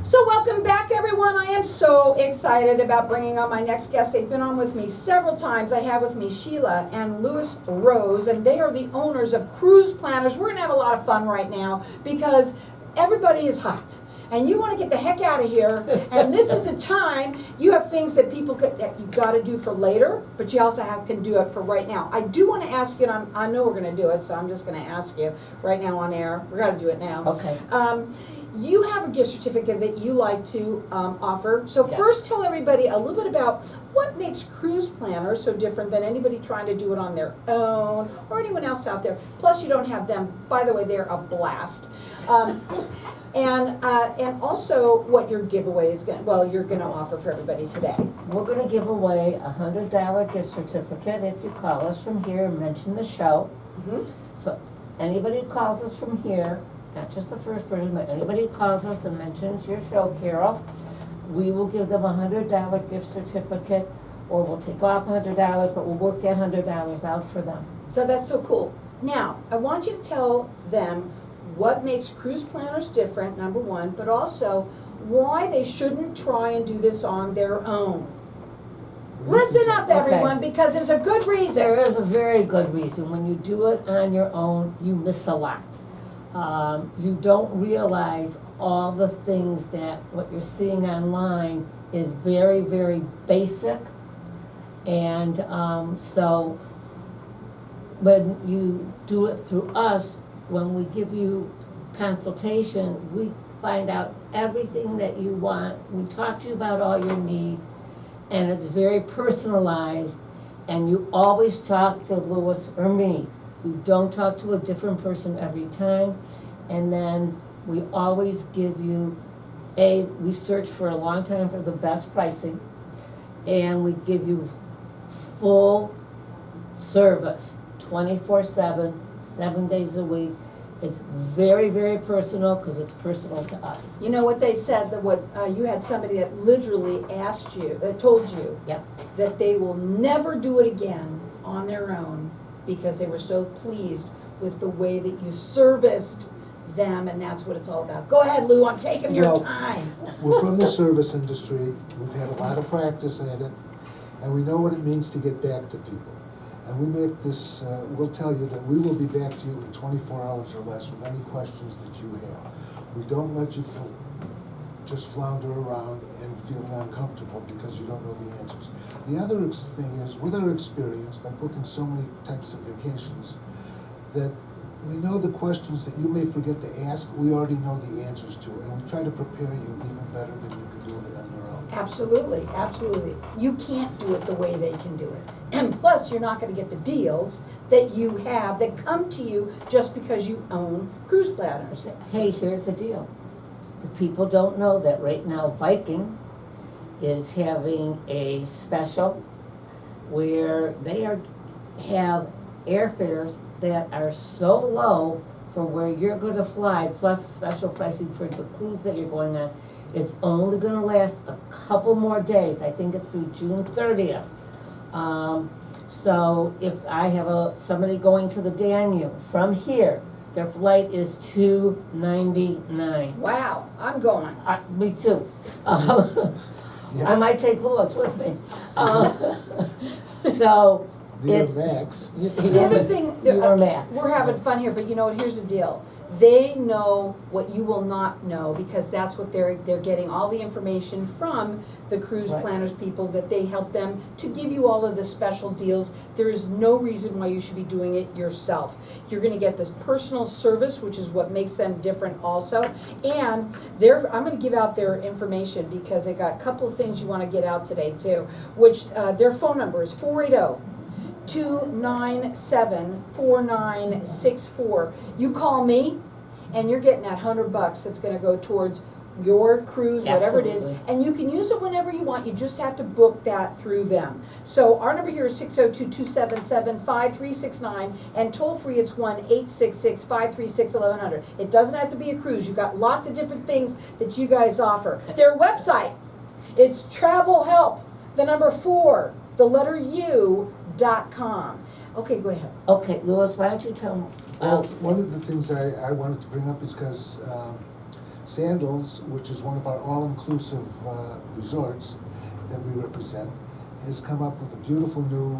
So welcome back, everyone. I am so excited about bringing on my next guest. They've been on with me several times. I have with me Sheila and Louis Rose, and they are the owners of Cruise Planners. We're going to have a lot of fun right now because everybody is hot. And you want to get the heck out of here. And this is a time you have things that that you got to do for later, but you also can do it for right now. I do want to ask you, and I know we're going to do it, so I'm just going to ask you right now on air. We're going to do it now. Okay. You have a gift certificate that you like to offer. So Yes. first tell everybody a little bit about what makes Cruise Planners so different than anybody trying to do it on their own or anyone else out there. Plus you don't have them. By the way, they're a blast. And also what your giveaway is you're going to offer for everybody today. We're going to give away a $100 gift certificate if you call us from here and mention the show. Mm-hmm. So anybody who calls us from here, not just the first person, but anybody who calls us and mentions your show, Carol, we will give them a $100 gift certificate, or we'll take off $100, but we'll work that $100 out for them. So that's so cool. Now, I want you to tell them what makes Cruise Planners different, number one, but also why they shouldn't try and do this on their own. Listen up, everyone, because there's a good reason. There is a very good reason. When you do it on your own, you miss a lot. You don't realize all the things that what you're seeing online is very, very basic. And so when you do it through us, when we give you consultation, we find out everything that you want. We talk to you about all your needs, and it's very personalized. And you always talk to Louis or me. You don't talk to a different person every time. And then we always give you we search for a long time for the best pricing, and we give you full service, 24/7, 7 days a week. It's very, very personal because it's personal to us. You know what they said, that you had somebody that literally told you Yep. that they will never do it again on their own because they were so pleased with the way that you serviced them, and that's what it's all about. Go ahead, Lou, I'm taking your time. We're from the service industry, we've had a lot of practice at it, and we know what it means to get back to people. And we make this, we'll tell you that we will be back to you in 24 hours or less with any questions that you have. We don't let you just flounder around and feel uncomfortable because you don't know the answers. The other thing is, with our experience, by booking so many types of vacations, that we know the questions that you may forget to ask, we already know the answers to, and we try to prepare you even better than you can do it on your own. Absolutely, absolutely. You can't do it the way they can do it. And plus, you're not going to get the deals that you have that come to you just because you own Cruise Planners. Hey, here's the deal. The people don't know that right now Viking is having a special where they have airfares that are so low for where you're going to fly, plus special pricing for the cruise that you're going on. It's only going to last a couple more days. I think it's through June 30th. So if I have somebody going to the Danube from here, their flight is $299. Wow, I'm going. Me too. Yeah. I might take Louis with me. So Via it's Max. The other thing, You are Max. we're having fun here, but you know what, here's the deal. They know what you will not know because that's what they're getting all the information from the Cruise Right. Planners people, that they help them to give you all of the special deals. There is no reason why you should be doing it yourself. You're gonna get this personal service, which is what makes them different also. And I'm gonna give out their information because they got a couple of things you wanna get out today too, which their phone number is 480-297-4964. You call me, and you're getting that $100 that's gonna go towards your cruise, whatever it is, Absolutely. and you can use it whenever you want. You just have to book that through them. So our number here is 602-277-5369, and toll free it's 1-866-536-1100. It doesn't have to be a cruise. You've got lots of different things that you guys offer. Their website, it's travel help, the number 4, the letter U.com. Okay, go ahead. Okay, Louis, why don't you tell them? Well, one of the things I wanted to bring up is because Sandals, which is one of our all-inclusive resorts that we represent, has come up with a beautiful new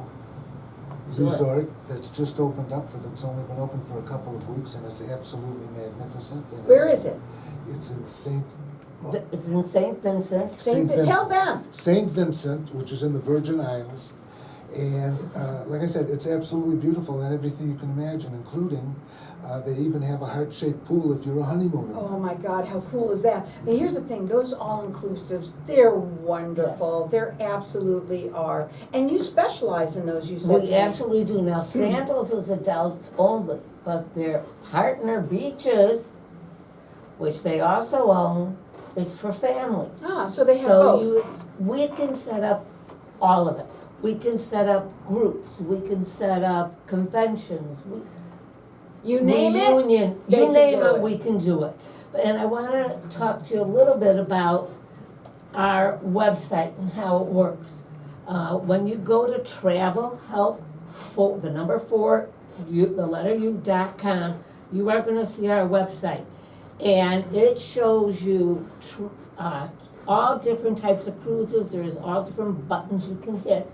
resort that's just opened up it's only been open for a couple of weeks, and it's absolutely magnificent. And Where is it? It's in St. It's in St. Vincent. Tell them. St. Vincent, which is in the Virgin Isles. And like I said, it's absolutely beautiful and everything you can imagine, including they even have a heart-shaped pool if you're a honeymooner. Oh my God, how cool is that? Now, here's the thing, those all-inclusives, they're wonderful. Yes. They absolutely are. And you specialize in those, you said to We me. absolutely do. Now, Sandals is adults only, but their partner beaches, which they also own, is for families. Ah, so they have So both. we can set up all of it. We can set up groups, we can set up conventions, You name it, reunion, they you can name do it, it. we can do it. And I wanna talk to you a little bit about our website and how it works. When you go to travel help, the number 4, the letter U.com, you are gonna see our website. And it shows you all different types of cruises, there's all different buttons you can hit.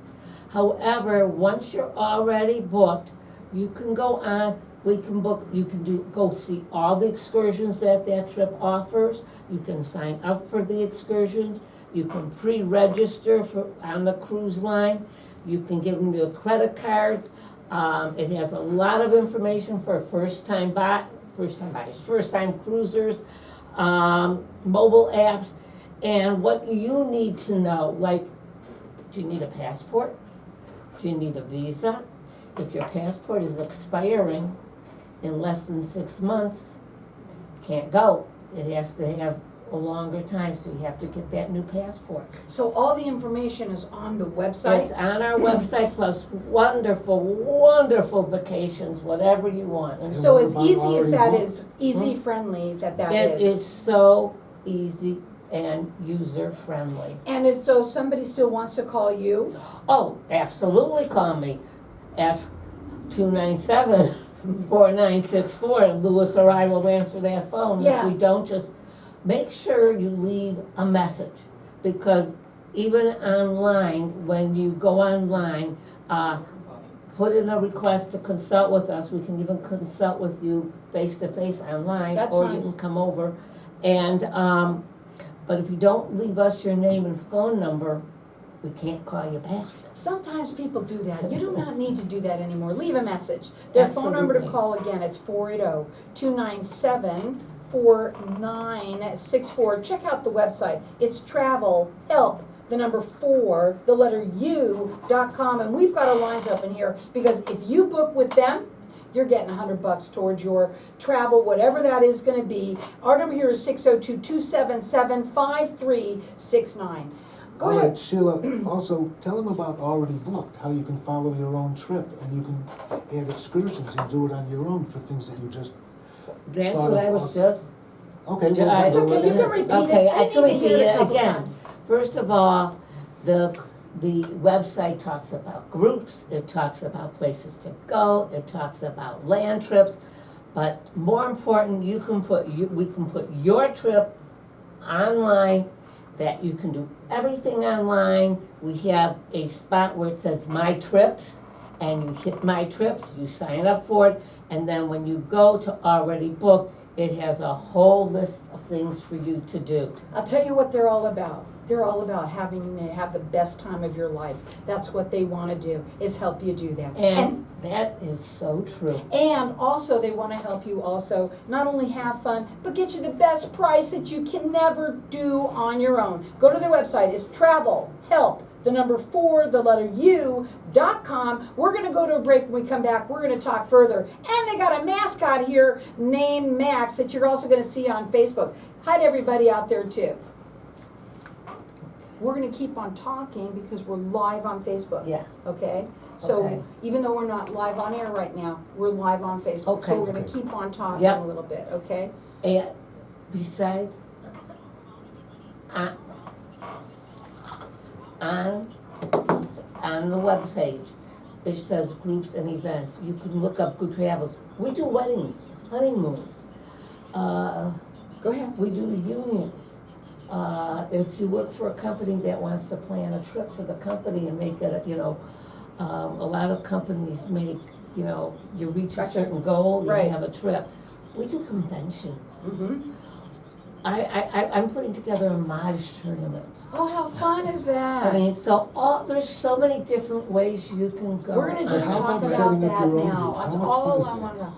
However, once you're already booked, you can go on, we can book, you can go see all the excursions that trip offers. You can sign up for the excursions, you can pre-register on the cruise line, you can give them your credit cards. It has a lot of information for first-time buyers, first-time cruisers, mobile apps, and what you need to know, like, do you need a passport? Do you need a visa? If your passport is expiring in less than 6 months, can't go. It has to have a longer time, so you have to get that new passport. So all the information is on the It's website? on our website, plus wonderful, wonderful vacations, whatever you want. And So what as about easy as already that booked? is, easy-friendly that it is so easy and user-friendly. And if so, somebody still wants to call you, Oh, absolutely, call me at 297-4964, and Louis or I will answer that phone. Yeah. If we don't, just make sure you leave a message, because even online, when you go online, put in a request to consult with us. We can even consult with you face-to-face online. That's or nice. you can come over. And, but if you don't leave us your name and phone number, we can't call you back. sometimes people do that. You do not need to do that anymore. Leave a message. Their phone number to Absolutely. call again, it's 480-297-4964. Check out the website. It's travel help, the number 4, the letter U.com, and we've got our lines up in here, because if you book with them, you're getting $100 towards your travel, whatever that is gonna be. Our number here is 602-277-5369. Go All ahead. right, Sheila, also, tell them about Already Booked, how you can follow your own trip, and you can add excursions and do it on your own for things that you just, That's Thought what of I was us. just, okay, Yeah, well, It's go okay, right you can ahead. repeat okay, it. I They can need to hear repeat it a it couple again. times. First of all, the website talks about groups, it talks about places to go, it talks about land trips, but more important, we can put your trip online, that you can do everything online. We have a spot where it says My Trips, and you hit My Trips, you sign up for it, and then when you go to Already Booked, it has a whole list of things for you to do. I'll tell you what they're all about. They're all about having you have the best time of your life. That's what they want to do, is help you do that. And that is so true. And also, they want to help you also not only have fun, but get you the best price that you can never do on your own. Go to their website. It's travel help, the number 4, the letter U.com. We're going to go to a break. When we come back, we're going to talk further. And they got a mascot here named Max that you're also going to see on Facebook. Hi to everybody out there, too. We're going to keep on talking because we're live on Facebook. Yeah. Okay? So Okay. even though we're not live on air right now, we're live on Facebook. Okay. So we're going to Okay. keep on talking Yep. a little bit, okay? And besides, on the webpage, it says groups and events. You can look up Good Travels. We do weddings, honeymoons, Go ahead. We do reunions. If you work for a company that wants to plan a trip for the company and make it, a lot of companies make, you reach a Gotcha. certain goal, you Right. have a trip. We do conventions. Mm-hmm. I'm putting together a Maj tournament. Oh, how fun is that? I mean, there's so many different ways you can go. We're gonna just How talk about about setting up that your own now. groups? How That's much all fun is I that? wanna.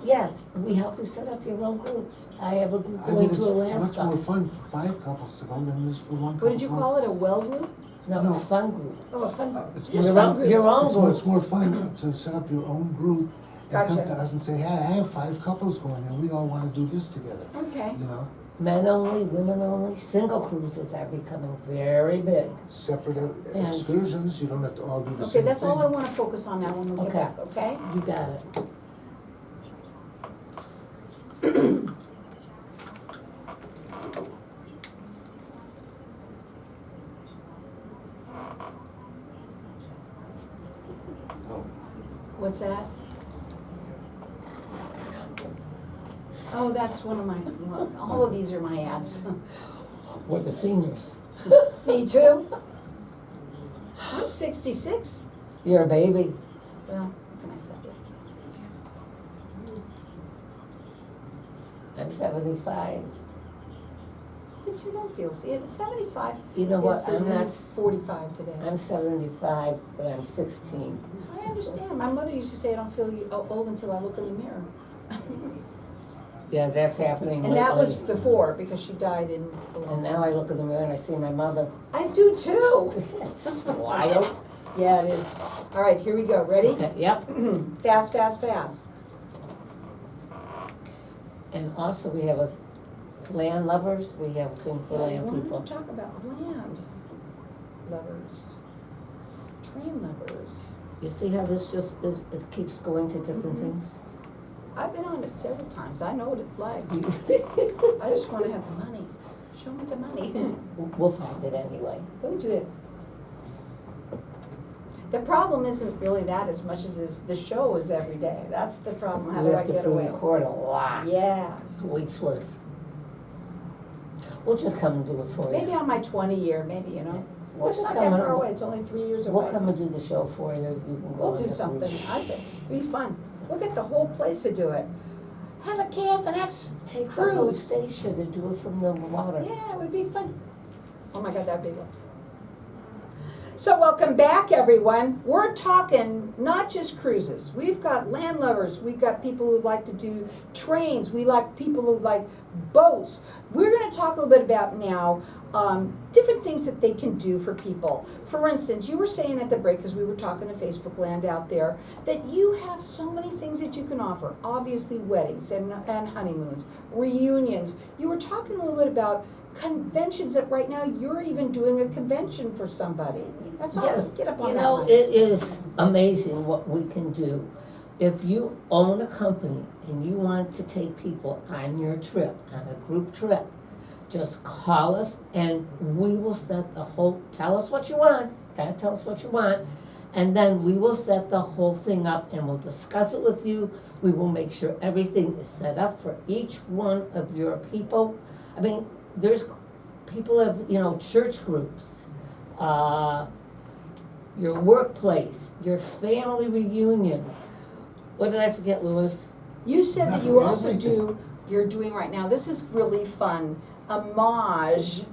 Yes, we help you set up your own groups. I have a group I mean, going it's to much Alaska. more fun for 5 couples to go than it is for one couple. What did you call it? A well group? No, No. fun group. Oh, a fun. It's Just Your fun own- groups. your own It's group. more fun to set up your own group and come Gotcha. to us and say, hey, I have 5 couples going and we all wanna do this together, Okay. you know? Men only, women only, single cruises are becoming very big. Separate Yes. excursions, you don't have to all do the Okay, same thing. that's all I wanna focus on now when we get Okay. back, okay? You got it. Oh, What's that? Oh, that's one of my, all of these are my ads. We're the seniors. Me too. I'm 66. You're a baby. Well, what can I tell you? I'm 75. But you don't feel, see, 75 You know what, is I'm not, 45 today. I'm 75, but I'm 16. I understand. My mother used to say, I don't feel old until I look in the mirror. Yeah, that's happening And that was lately. before, because she died in. And now I look in the mirror and I see my mother. I do too. That's wild. Yeah, it is. All right, here we go. Ready? Okay, yep. Fast, fast, fast. And also we have land lovers, we have a thing for Yeah, I land wanted people. to talk about land lovers, train lovers. You see how this just is, it keeps going to different Mhm. things? I've been on it several times. I know what it's like. You- I just want to have the money. Show me the money. We'll find it anyway. Go do it. The problem isn't really that as much as is the show is every day. That's the problem. How We do I have to get away? record a lot, Yeah. a week's worth. We'll just come and do it for you. Maybe on my 20 year, maybe, you know. We'll It's just not that come far and- away. It's only 3 years away. We'll come and do the show for you, you can go We'll on do the something. cruise. I think it'd be fun. We'll get the whole place to do it. Have a KFNX Take the whole cruise. station and do it from the water. Yeah, it would be fun. Oh my God, that'd be good. So welcome back, everyone. We're talking not just cruises. We've got land lovers. We've got people who like to do trains. We like people who like boats. We're going to talk a little bit about now different things that they can do for people. For instance, you were saying at the break, because we were talking to Facebook Land out there, that you have so many things that you can offer. Obviously, weddings and honeymoons, reunions. You were talking a little bit about conventions that right now you're even doing a convention for somebody. That's awesome. Yes, Get up on you that know, one. it is amazing what we can do. If you own a company and you want to take people on your trip, on a group trip, just call us and we will set the whole, tell us what you want, gotta tell us what you want, and then we will set the whole thing up and we'll discuss it with you. We will make sure everything is set up for each one of your people. I mean, there's people have, church groups, your workplace, your family reunions. What did I forget, Louis? You said that Nothing, you also everything. you're doing right now, this is really fun, a Maj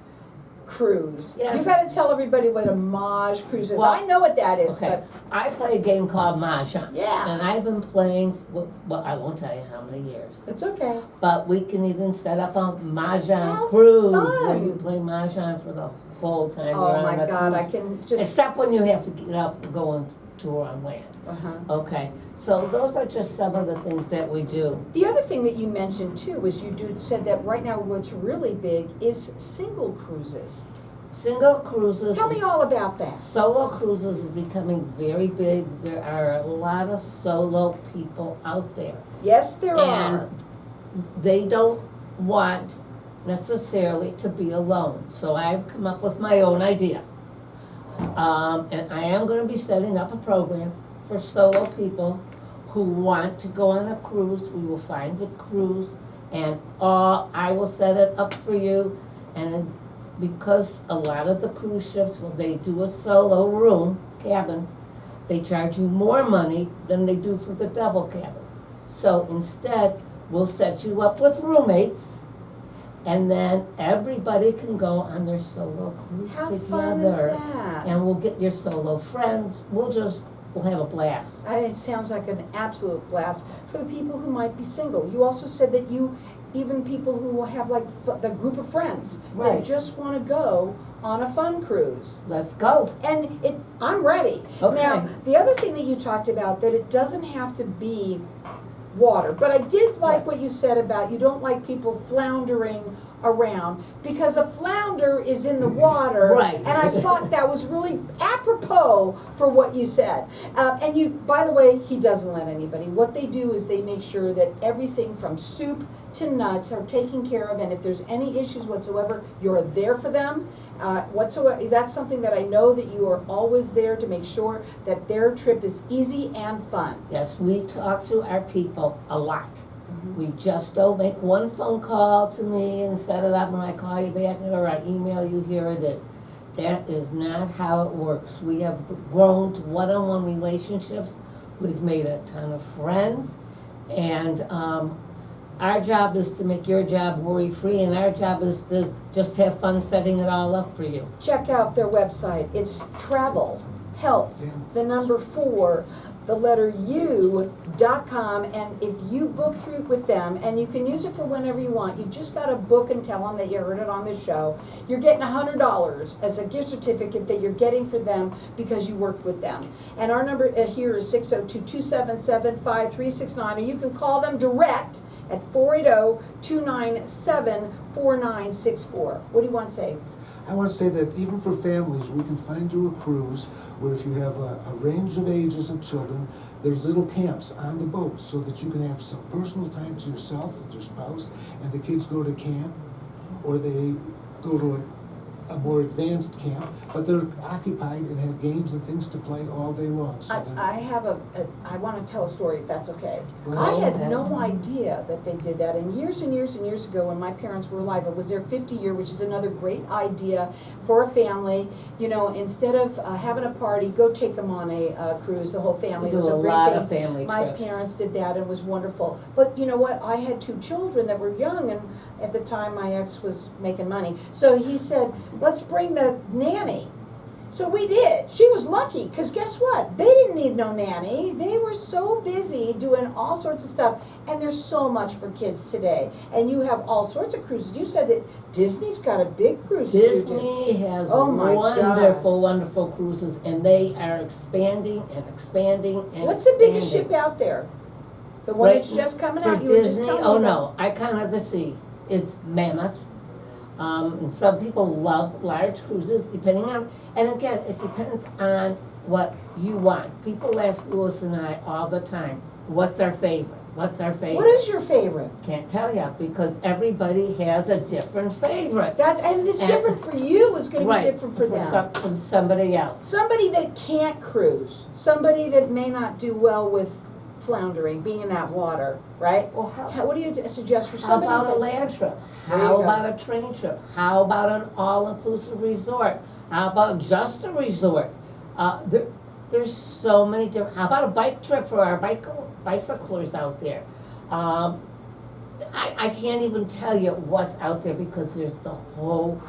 cruise. Yes. You gotta tell everybody what a Maj cruise is. Well, I know what that is, Okay, but I play a game called Mahjong. Yeah. And I've been playing, well, I won't tell you how many years. it's okay. But we can even set up a Mahjong How cruise where fun. you play Mahjong for the whole time you're Oh on my the God, I cruise. can just, Except when you have to get up and go on tour on land. uh-huh. Okay, so those are just some of the things that we do. The other thing that you mentioned too was said that right now what's really big is single cruises. Single cruises. Tell me is- all about that. Solo cruises is becoming very big. There are a lot of solo people out there. Yes, there And are. they don't want necessarily to be alone. So I've come up with my own idea. And I am gonna be setting up a program for solo people who want to go on a cruise. We will find a cruise And I will set it up for you, and because a lot of the cruise ships, when they do a solo room, cabin, they charge you more money than they do for the double cabin. So instead, we'll set you up with roommates, and then everybody can go on their solo cruise How together. fun is that? And we'll get your solo friends, we'll have a blast. It sounds like an absolute blast for the people who might be single. You also said that even people who will have like the group of friends Right. that just want to go on a fun cruise. Let's go. And I'm ready. Okay. Now, the other thing that you talked about, that it doesn't have to be water, but I did like what you said about you don't like people floundering around, because a flounder is in the water. Right. And I thought that was really apropos for what you said. And you, by the way, he doesn't let anybody. What they do is they make sure that everything from soup to nuts are taken care of, and if there's any issues whatsoever, you're there for them. Whatsoever, that's something that I know that you are always there to make sure that their trip is easy and fun. Yes, we talk to our people a lot. We just don't make one phone call to me and set it up and I call you back or I email you, here it is. That is not how it works. We have grown to one-on-one relationships. We've made a ton of friends, and our job is to make your job worry-free, and our job is to just have fun setting it all up for you. Check out their website. It's travel, health, the number 4, the letter U.com, and if you book through with them, and you can use it for whenever you want, you just gotta book and tell them that you heard it on the show. You're getting $100 as a gift certificate that you're getting for them because you worked with them. And our number here is 602-277-5369, or you can call them direct at 480-297-4964. What do you want to say? I want to say that even for families, we can find you a cruise where if you have a range of ages of children, there's little camps on the boat so that you can have some personal time to yourself with your spouse, and the kids go to camp, or they go to a more advanced camp, but they're occupied and have games and things to play all day long. So I want to tell a story, if that's okay. Go I ahead. had no idea that they did that, and years and years and years ago, when my parents were alive, it was their 50 year, which is another great idea for a family. You know, instead of having a party, go take them on a cruise, the whole family. We It was do a great lot thing. of family My trips. parents did that, and it was wonderful. But you know what? I had 2 children that were young, and at the time my ex was making money. So he said, let's bring the nanny. So we did. She was lucky, because guess what? They didn't need no nanny. They were so busy doing all sorts of stuff. And there's so much for kids today. And you have all sorts of cruises. You said that Disney's got a big cruise. that you do. Disney has Oh my wonderful, wonderful cruises, and they are expanding and expanding and What's the biggest expanding. ship out there? The one Right that's just coming for out? You were just Disney? telling me Oh about. no, Icon of the Sea. It's mammoth. And some people love large cruises, depending on, and again, it depends on what you want. People ask Louis and I all the time, what's our favorite? What's our favorite? What is your favorite? Can't tell you, because everybody has a different favorite. And it's And- different for you. It's going to Right, be different for them. from somebody else. Somebody that can't cruise, somebody that may not do well with floundering, being in that water, right? Well, What do you suggest for How somebody? about a that- land trip? There you How go. about a train trip? How about an all-inclusive resort? How about just a resort? There's so many different, how about a bike trip for our bicyclers out there? I can't even tell you what's out there, because there's the whole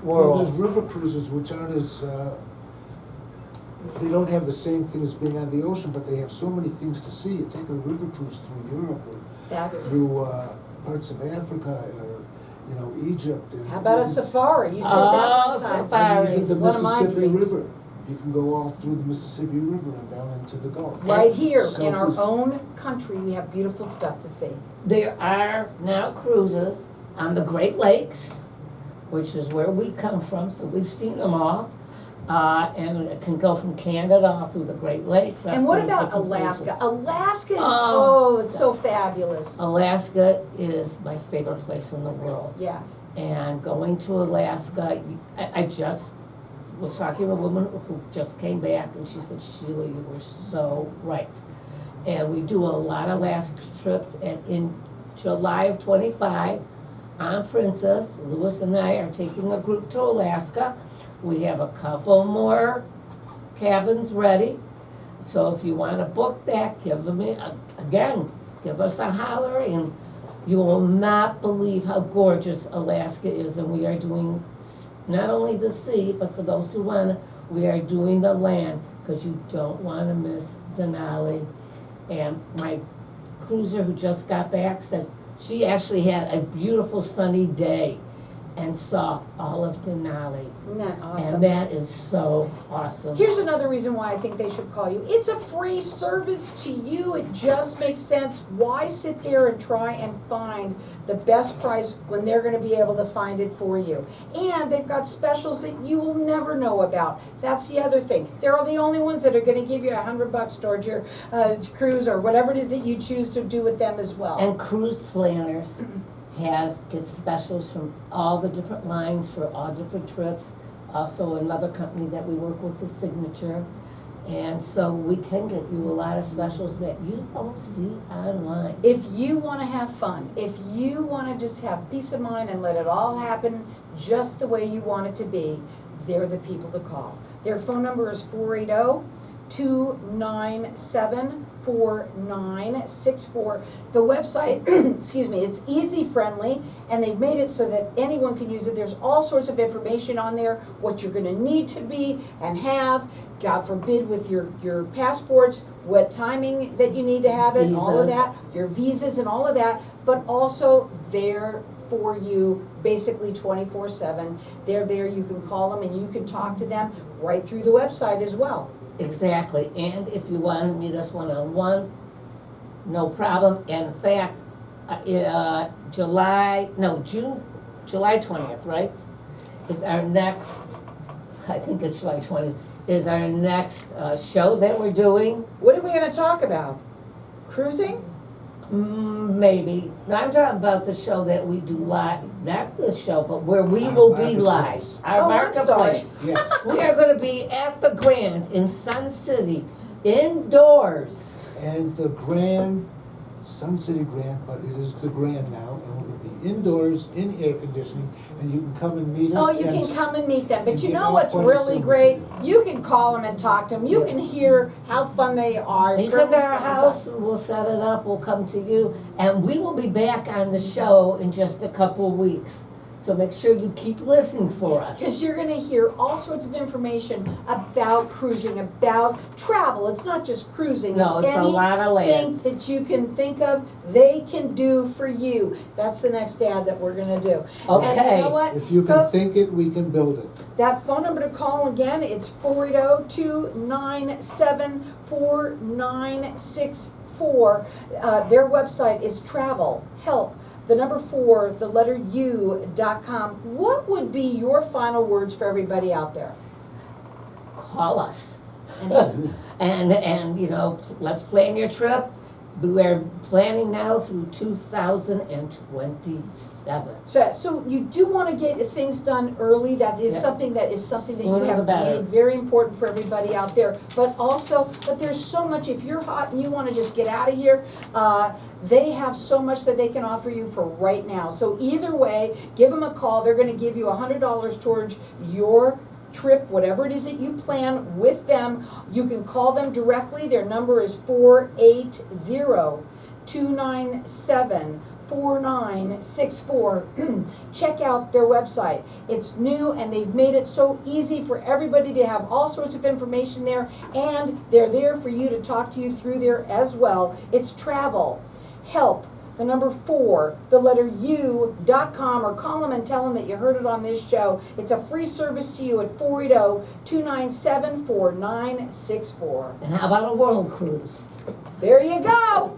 Well, there's world. river cruises which aren't as, they don't have the same thing as being on the ocean, but they have so many things to see. You take a river cruise through Europe or Fabulous. through parts of Africa or, Egypt. And How about a safari? You said that Oh, one time. safari. And even the One of my Mississippi dreams. River. You can go all through the Mississippi River and down into the Gulf. Right here, So in our good. own country, we have beautiful stuff to see. There are now cruises on the Great Lakes, which is where we come from, so we've seen them all. And it can go from Canada all through the Great Lakes. up And what to about different Alaska? places. Alaska is, Oh, it's so fabulous. Alaska is my favorite place in the world. Yeah. And going to Alaska, I just was talking to a woman who just came back, and she said, Sheila, you were so right. And we do a lot of Alaska trips, and in July of 25 on Princess. Louis and I are taking a group to Alaska. We have a couple more cabins ready. So if you want to book that, give us a holler, and you will not believe how gorgeous Alaska is. And we are doing not only the sea, but for those who want to, we are doing the land, because you don't want to miss Denali. And my cruiser who just got back said she actually had a beautiful sunny day and saw all of Denali. Isn't that awesome? And that is so awesome. Here's another reason why I think they should call you. It's a free service to you. It just makes sense. Why sit there and try and find the best price when they're going to be able to find it for you? And they've got specials that you will never know about. That's the other thing. They're the only ones that are going to give you $100 towards your cruise or whatever it is that you choose to do with them as well. And Cruise Planners gets specials from all the different lines for all different trips. Also another company that we work with is Signature. And so we can get you a lot of specials that you don't see online. If you want to have fun, if you want to just have peace of mind and let it all happen just the way you want it to be, they're the people to call. Their phone number is 480-297-4964. The website, excuse me, it's easy friendly, and they've made it so that anyone can use it. There's all sorts of information on there, what you're going to need to be and have, God forbid, with your passports, what timing that you need to have it, all of Visas. that, your visas and all of that, but also there for you basically 24/7. They're there, you can call them and you can talk to them right through the website as well. Exactly, and if you want to meet us one-on-one, no problem. And in fact, July 20th, right, is our next, I think it's July 20th, is our next show that we're doing. What are we gonna talk about? Cruising? Maybe. No, I'm talking about the show that we do live, not this show, but where we will be live. Marketplace. Our Oh, I'm sorry. Marketplace. Yes, We are gonna be at the Grand in Sun City, indoors. and the Grand, Sun City Grand, but it is the Grand now, and we're gonna be indoors, in air conditioning, and you can come and meet us. Oh, you and can come and meet them, but and you get know all what's fun to really see great? what to You can call them and talk to them, you Yeah. can hear how fun they are. You come to our house, we'll set it up, we'll come to you, and we will be back on the show in just a couple of weeks. So make sure you keep listening for us. Because you're gonna hear all sorts of information about cruising, about travel. It's not just cruising. No, it's a lot of land. Anything that you can think of, they can do for you. That's the next ad that we're gonna do. And you Okay. know what? If you can folks? think it, we can build it. That phone number to call again, it's 480-297-4964. Their website is travelhelp4u.com. What would be your final words for everybody out there? Call us. And And you know, let's plan your trip. We're planning now through 2027. So you do want to get things done early. That is Yeah. something that you Sooner the have better. made very important for everybody out there. But there's so much. If you're hot and you want to just get out of here, they have so much that they can offer you for right now. So either way, give them a call. They're going to give you $100 towards your trip, whatever it is that you plan with them. You can call them directly. Their number is 480-297-4964. Check out their website. It's new and they've made it so easy for everybody to have all sorts of information there, and they're there for you to talk to you through there as well. It's Travel Help, the number 4, the letter U.com, or call them and tell them that you heard it on this show. It's a free service to you at 480-297-4964. And how about a world cruise? There you go.